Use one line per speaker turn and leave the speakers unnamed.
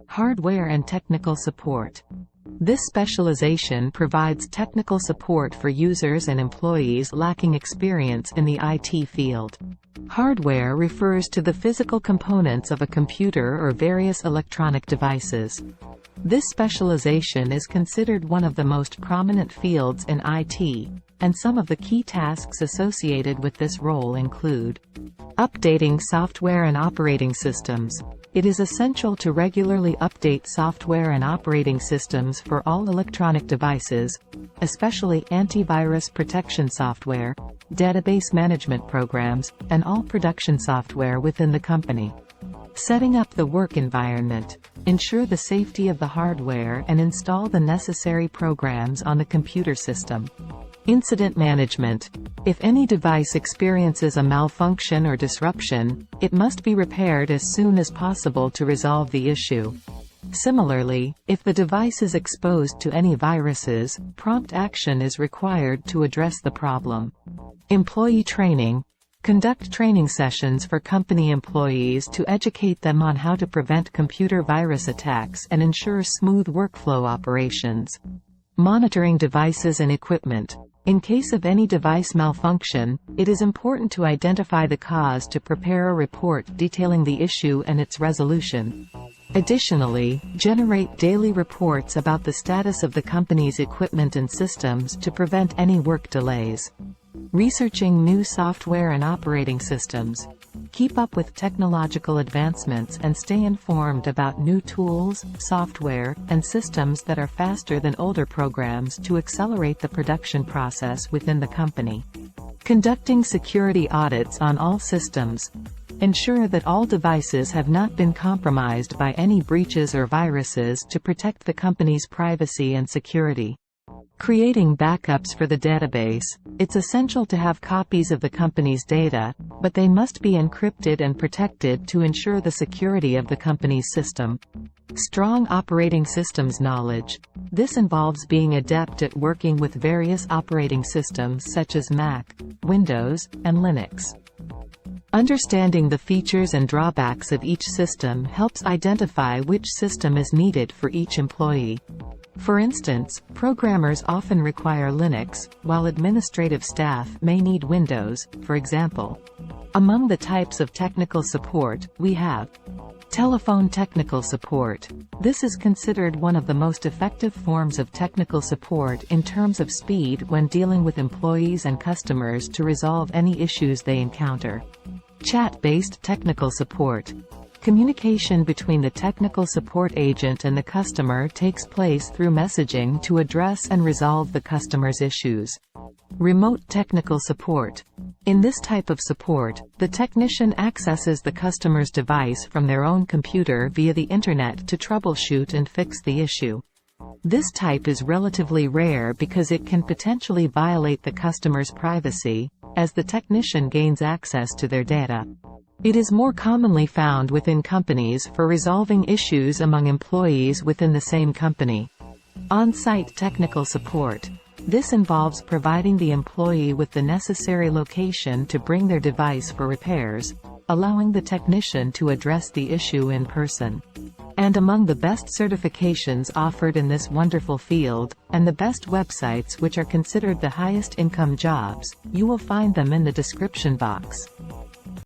Hardware and technical support. This specialization provides technical support for users and employees lacking experience in the IT field. Hardware refers to the physical components of a computer or various electronic devices. This specialization is considered one of the most prominent fields in IT, and some of the key tasks associated with this role include updating software and operating systems. It is essential to regularly update software and operating systems for all electronic devices, especially antivirus protection software, database management programs, and all production software within the company. Setting up the work environment. Ensure the safety of the hardware and install the necessary programs on the computer system. Incident management. If any device experiences a malfunction or disruption, it must be repaired as soon as possible to resolve the issue. Similarly, if the device is exposed to any viruses, prompt action is required to address the problem. Employee training. Conduct training sessions for company employees to educate them on how to prevent computer virus attacks and ensure smooth workflow operations. Monitoring devices and equipment. In case of any device malfunction, it is important to identify the cause to prepare a report detailing the issue and its resolution. Additionally, generate daily reports about the status of the company's equipment and systems to prevent any work delays. Researching new software and operating systems. Keep up with technological advancements and stay informed about new tools, software, and systems that are faster than older programs to accelerate the production process within the company. Conducting security audits on all systems. Ensure that all devices have not been compromised by any breaches or viruses to protect the company's privacy and security. Creating backups for the database. It's essential to have copies of the company's data, but they must be encrypted and protected to ensure the security of the company's system. Strong operating systems knowledge. This involves being adept at working with various operating systems such as Mac, Windows, and Linux. Understanding the features and drawbacks of each system helps identify which system is needed for each employee. For instance, programmers often require Linux, while administrative staff may need Windows, for example. Among the types of technical support, we have telephone technical support. This is considered one of the most effective forms of technical support in terms of speed when dealing with employees and customers to resolve any issues they encounter. Chat-based technical support. Communication between the technical support agent and the customer takes place through messaging to address and resolve the customer's issues. Remote technical support. In this type of support, the technician accesses the customer's device from their own computer via the Internet to troubleshoot and fix the issue. This type is relatively rare because it can potentially violate the customer's privacy, as the technician gains access to their data. It is more commonly found within companies for resolving issues among employees within the same company. On-site technical support. This involves providing the employee with the necessary location to bring their device for repairs, allowing the technician to address the issue in person. And among the best certifications offered in this wonderful field, and the best websites which are considered the highest income jobs, you will find them in the description box.